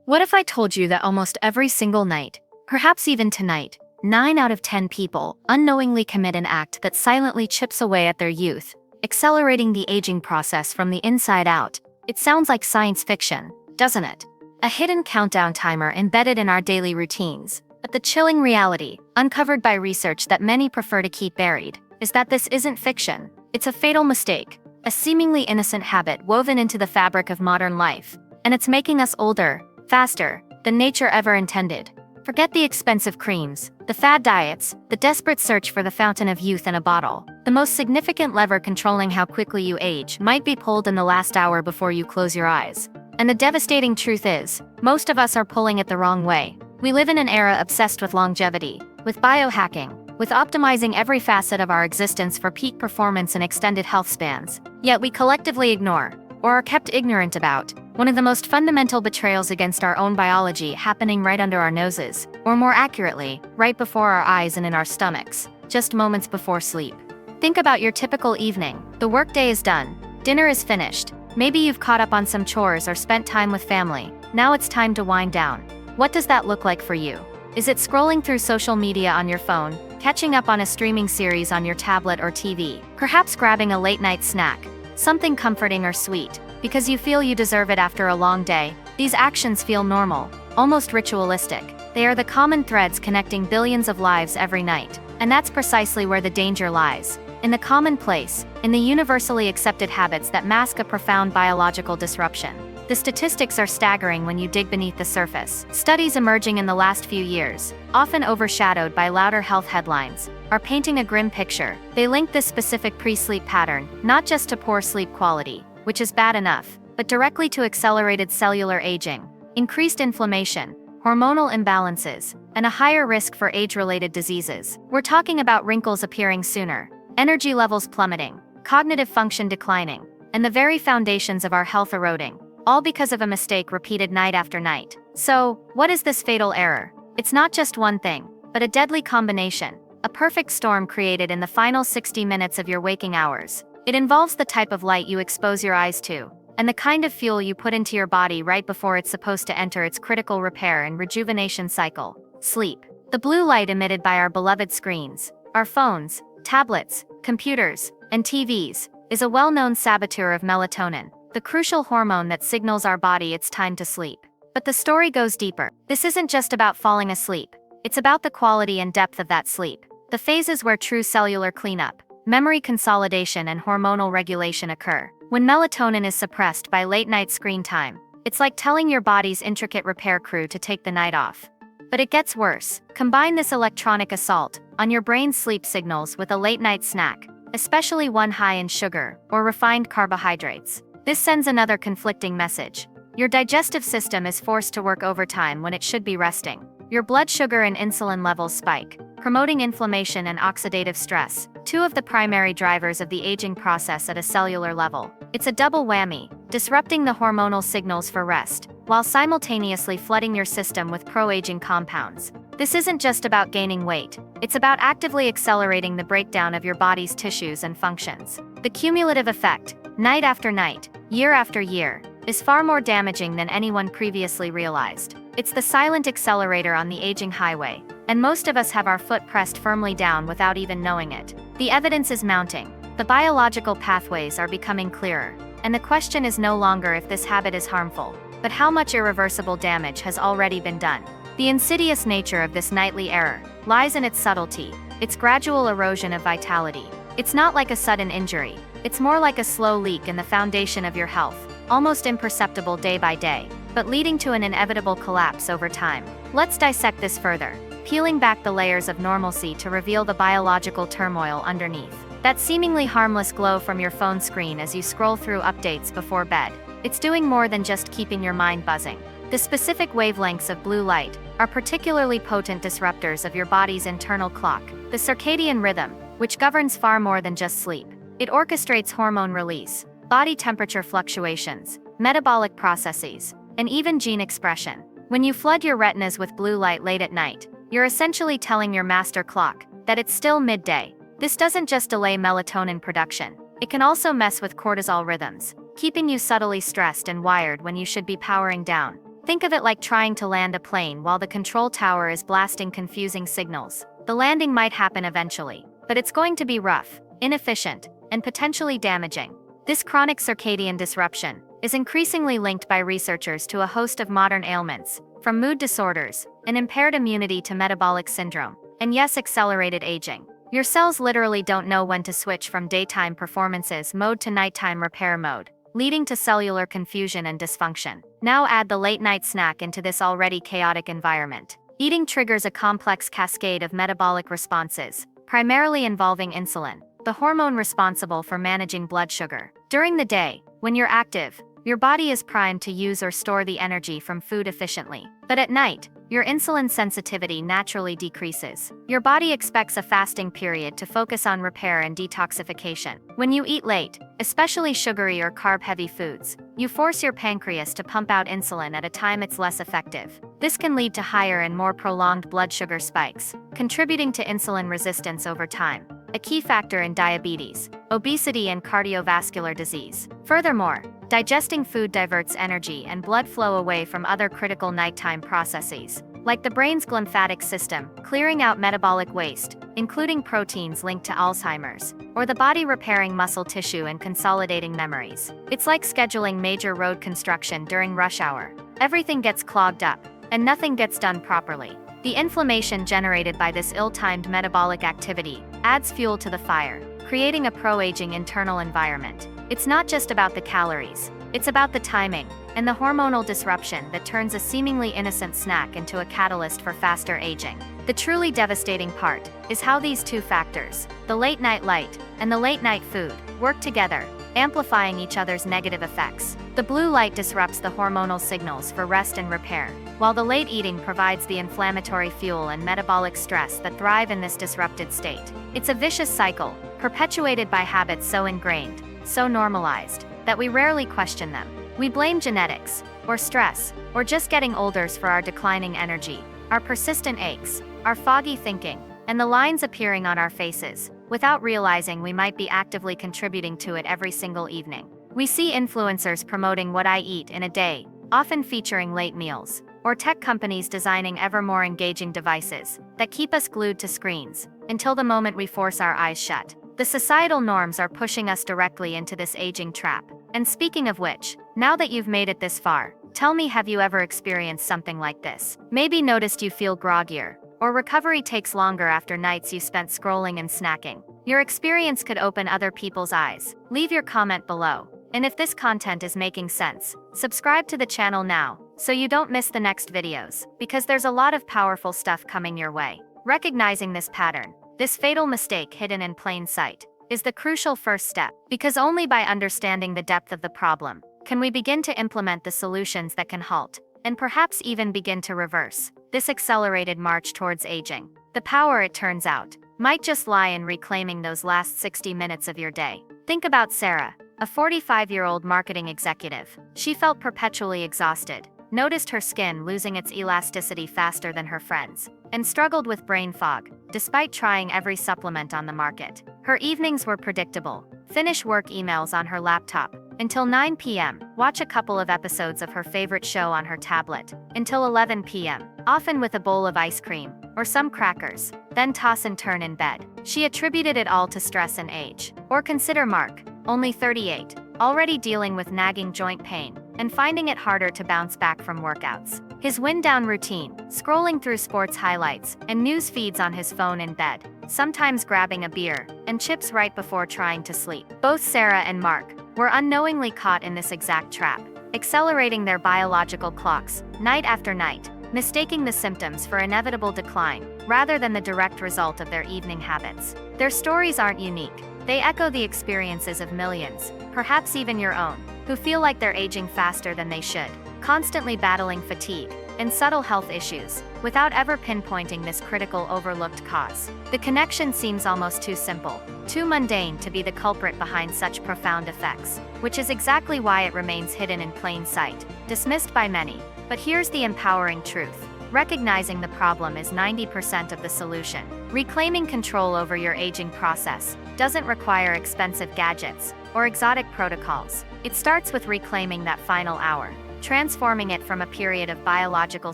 What if I told you that almost every single night, perhaps even tonight, 9 out of 10 people unknowingly commit an act that silently chips away at their youth, accelerating the aging process from the inside out? It sounds like science fiction, doesn't it? A hidden countdown timer embedded in our daily routines. But the chilling reality, uncovered by research that many prefer to keep buried, is that this isn't fiction. It's a fatal mistake, a seemingly innocent habit woven into the fabric of modern life. And it's making us older, faster, than nature ever intended. Forget the expensive creams, the fad diets, the desperate search for the fountain of youth in a bottle. The most significant lever controlling how quickly you age might be pulled in the last hour before you close your eyes. And the devastating truth is, most of us are pulling it the wrong way. We live in an era obsessed with longevity, with biohacking, with optimizing every facet of our existence for peak performance and extended health spans. Yet we collectively ignore, or are kept ignorant about, one of the most fundamental betrayals against our own biology happening right under our noses, or more accurately, right before our eyes and in our stomachs, just moments before sleep. Think about your typical evening. The workday is done, dinner is finished, maybe you've caught up on some chores or spent time with family. Now it's time to wind down. What does that look like for you? Is it scrolling through social media on your phone, catching up on a streaming series on your tablet or TV, perhaps grabbing a late-night snack, something comforting or sweet, because you feel you deserve it after a long day? These actions feel normal, almost ritualistic. They are the common threads connecting billions of lives every night. And that's precisely where the danger lies. In the commonplace, in the universally accepted habits that mask a profound biological disruption. The statistics are staggering when you dig beneath the surface. Studies emerging in the last few years, often overshadowed by louder health headlines, are painting a grim picture. They link this specific pre-sleep pattern, not just to poor sleep quality, which is bad enough, but directly to accelerated cellular aging, increased inflammation, hormonal imbalances, and a higher risk for age-related diseases. We're talking about wrinkles appearing sooner, energy levels plummeting, cognitive function declining, and the very foundations of our health eroding, all because of a mistake repeated night after night. So, what is this fatal error? It's not just one thing, but a deadly combination, a perfect storm created in the final 60 minutes of your waking hours. It involves the type of light you expose your eyes to, and the kind of fuel you put into your body right before it's supposed to enter its critical repair and rejuvenation cycle: sleep. The blue light emitted by our beloved screens, our phones, tablets, computers, and TVs, is a well-known saboteur of melatonin, the crucial hormone that signals our body it's time to sleep. But the story goes deeper. This isn't just about falling asleep. It's about the quality and depth of that sleep. The phases where true cellular cleanup, memory consolidation, and hormonal regulation occur. When melatonin is suppressed by late-night screen time, it's like telling your body's intricate repair crew to take the night off. But it gets worse. Combine this electronic assault on your brain's sleep signals with a late-night snack, especially one high in sugar or refined carbohydrates. This sends another conflicting message. Your digestive system is forced to work overtime when it should be resting. Your blood sugar and insulin levels spike, promoting inflammation and oxidative stress, two of the primary drivers of the aging process at a cellular level. It's a double whammy, disrupting the hormonal signals for rest, while simultaneously flooding your system with pro-aging compounds. This isn't just about gaining weight, it's about actively accelerating the breakdown of your body's tissues and functions. The cumulative effect, night after night, year after year, is far more damaging than anyone previously realized. It's the silent accelerator on the aging highway, and most of us have our foot pressed firmly down without even knowing it. The evidence is mounting. The biological pathways are becoming clearer, and the question is no longer if this habit is harmful, but how much irreversible damage has already been done. The insidious nature of this nightly error lies in its subtlety, its gradual erosion of vitality. It's not like a sudden injury. It's more like a slow leak in the foundation of your health, almost imperceptible day by day, but leading to an inevitable collapse over time. Let's dissect this further, peeling back the layers of normalcy to reveal the biological turmoil underneath. That seemingly harmless glow from your phone screen as you scroll through updates before bed. It's doing more than just keeping your mind buzzing. The specific wavelengths of blue light are particularly potent disruptors of your body's internal clock, the circadian rhythm, which governs far more than just sleep. It orchestrates hormone release, body temperature fluctuations, metabolic processes, and even gene expression. When you flood your retinas with blue light late at night, you're essentially telling your master clock that it's still midday. This doesn't just delay melatonin production, it can also mess with cortisol rhythms, keeping you subtly stressed and wired when you should be powering down. Think of it like trying to land a plane while the control tower is blasting confusing signals. The landing might happen eventually, but it's going to be rough, inefficient, and potentially damaging. This chronic circadian disruption is increasingly linked by researchers to a host of modern ailments, from mood disorders and impaired immunity to metabolic syndrome, and yes, accelerated aging. Your cells literally don't know when to switch from daytime performances mode to nighttime repair mode, leading to cellular confusion and dysfunction. Now add the late-night snack into this already chaotic environment. Eating triggers a complex cascade of metabolic responses, primarily involving insulin, the hormone responsible for managing blood sugar. During the day, when you're active, your body is primed to use or store the energy from food efficiently. But at night, your insulin sensitivity naturally decreases. Your body expects a fasting period to focus on repair and detoxification. When you eat late, especially sugary or carb-heavy foods, you force your pancreas to pump out insulin at a time it's less effective. This can lead to higher and more prolonged blood sugar spikes, contributing to insulin resistance over time, a key factor in diabetes, obesity, and cardiovascular disease. Furthermore, digesting food diverts energy and blood flow away from other critical nighttime processes, like the brain's glymphatic system, clearing out metabolic waste, including proteins linked to Alzheimer's, or the body repairing muscle tissue and consolidating memories. It's like scheduling major road construction during rush hour. Everything gets clogged up, and nothing gets done properly. The inflammation generated by this ill-timed metabolic activity adds fuel to the fire, creating a pro-aging internal environment. It's not just about the calories, it's about the timing and the hormonal disruption that turns a seemingly innocent snack into a catalyst for faster aging. The truly devastating part is how these two factors, the late-night light and the late-night food, work together, amplifying each other's negative effects. The blue light disrupts the hormonal signals for rest and repair, while the late eating provides the inflammatory fuel and metabolic stress that thrive in this disrupted state. It's a vicious cycle, perpetuated by habits so ingrained, so normalized, that we rarely question them. We blame genetics, or stress, or just getting older for our declining energy, our persistent aches, our foggy thinking, and the lines appearing on our faces, without realizing we might be actively contributing to it every single evening. We see influencers promoting what I eat in a day, often featuring late meals, or tech companies designing ever more engaging devices that keep us glued to screens until the moment we force our eyes shut. The societal norms are pushing us directly into this aging trap. And speaking of which, now that you've made it this far, tell me, have you ever experienced something like this? Maybe noticed you feel groggier, or recovery takes longer after nights you spent scrolling and snacking. Your experience could open other people's eyes. Leave your comment below. And if this content is making sense, subscribe to the channel now, so you don't miss the next videos, because there's a lot of powerful stuff coming your way. Recognizing this pattern, this fatal mistake hidden in plain sight, is the crucial first step, because only by understanding the depth of the problem can we begin to implement the solutions that can halt, and perhaps even begin to reverse, this accelerated march towards aging. The power, it turns out, might just lie in reclaiming those last 60 minutes of your day. Think about Sarah, a 45-year-old marketing executive. She felt perpetually exhausted, noticed her skin losing its elasticity faster than her friends, and struggled with brain fog, despite trying every supplement on the market. Her evenings were predictable: finish work emails on her laptop until 9 p.m., watch a couple of episodes of her favorite show on her tablet until 11 p.m., often with a bowl of ice cream or some crackers, then toss and turn in bed. She attributed it all to stress and age. Or consider Mark, only 38, already dealing with nagging joint pain and finding it harder to bounce back from workouts. His wind-down routine, scrolling through sports highlights and news feeds on his phone in bed, sometimes grabbing a beer and chips right before trying to sleep. Both Sarah and Mark were unknowingly caught in this exact trap, accelerating their biological clocks, night after night, mistaking the symptoms for inevitable decline, rather than the direct result of their evening habits. Their stories aren't unique. They echo the experiences of millions, perhaps even your own, who feel like they're aging faster than they should, constantly battling fatigue and subtle health issues, without ever pinpointing this critical overlooked cause. The connection seems almost too simple, too mundane to be the culprit behind such profound effects, which is exactly why it remains hidden in plain sight, dismissed by many. But here's the empowering truth. Recognizing the problem is 90% of the solution. Reclaiming control over your aging process doesn't require expensive gadgets or exotic protocols. It starts with reclaiming that final hour, transforming it from a period of biological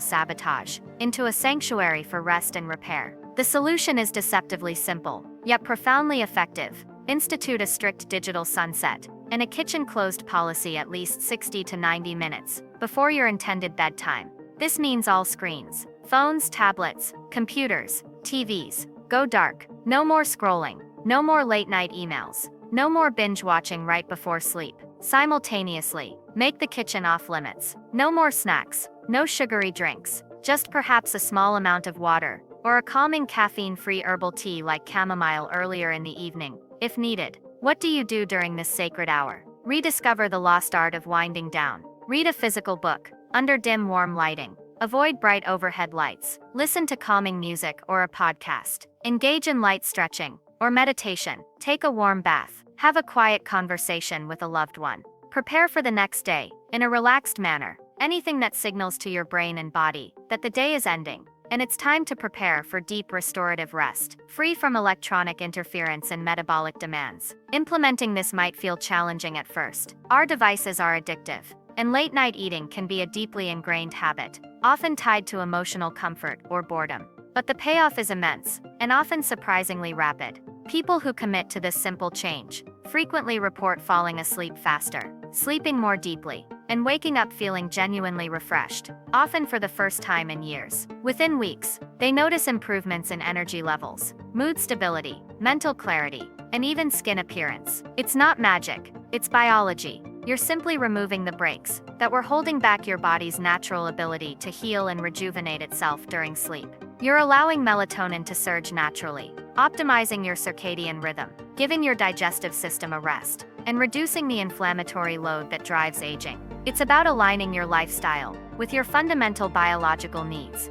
sabotage into a sanctuary for rest and repair. The solution is deceptively simple, yet profoundly effective. Institute a strict digital sunset and a kitchen closed policy at least 60 to 90 minutes before your intended bedtime. This means all screens, phones, tablets, computers, TVs, go dark. No more scrolling, no more late night emails, no more binge watching right before sleep. Simultaneously, make the kitchen off limits. No more snacks, no sugary drinks, just perhaps a small amount of water, or a calming caffeine-free herbal tea like chamomile earlier in the evening, if needed. What do you do during this sacred hour? Rediscover the lost art of winding down. Read a physical book, under dim warm lighting. Avoid bright overhead lights. Listen to calming music or a podcast. Engage in light stretching or meditation. Take a warm bath. Have a quiet conversation with a loved one. Prepare for the next day, in a relaxed manner. Anything that signals to your brain and body that the day is ending, and it's time to prepare for deep restorative rest, free from electronic interference and metabolic demands. Implementing this might feel challenging at first. Our devices are addictive, and late-night eating can be a deeply ingrained habit, often tied to emotional comfort or boredom. But the payoff is immense, and often surprisingly rapid. People who commit to this simple change frequently report falling asleep faster, sleeping more deeply, and waking up feeling genuinely refreshed, often for the first time in years. Within weeks, they notice improvements in energy levels, mood stability, mental clarity, and even skin appearance. It's not magic, it's biology. You're simply removing the brakes that were holding back your body's natural ability to heal and rejuvenate itself during sleep. You're allowing melatonin to surge naturally, optimizing your circadian rhythm, giving your digestive system a rest, and reducing the inflammatory load that drives aging. It's about aligning your lifestyle with your fundamental biological needs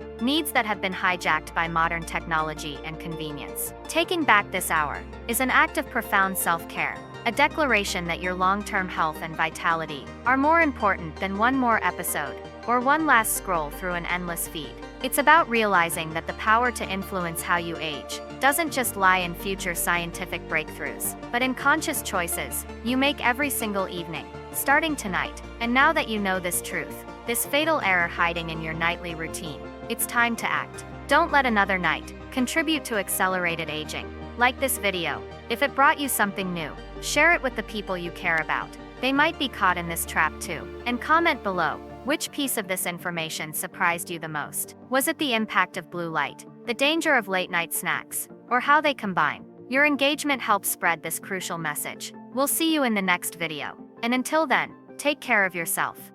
that have been hijacked by modern technology and convenience. Taking back this hour is an act of profound self-care, a declaration that your long-term health and vitality are more important than one more episode or one last scroll through an endless feed. It's about realizing that the power to influence how you age doesn't just lie in future scientific breakthroughs, but in conscious choices you make every single evening, starting tonight. And now that you know this truth, this fatal error hiding in your nightly routine, it's time to act. Don't let another night contribute to accelerated aging. Like this video if it brought you something new. Share it with the people you care about. They might be caught in this trap too. And comment below, which piece of this information surprised you the most? Was it the impact of blue light, the danger of late-night snacks, or how they combine? Your engagement helps spread this crucial message. We'll see you in the next video. And until then, take care of yourself.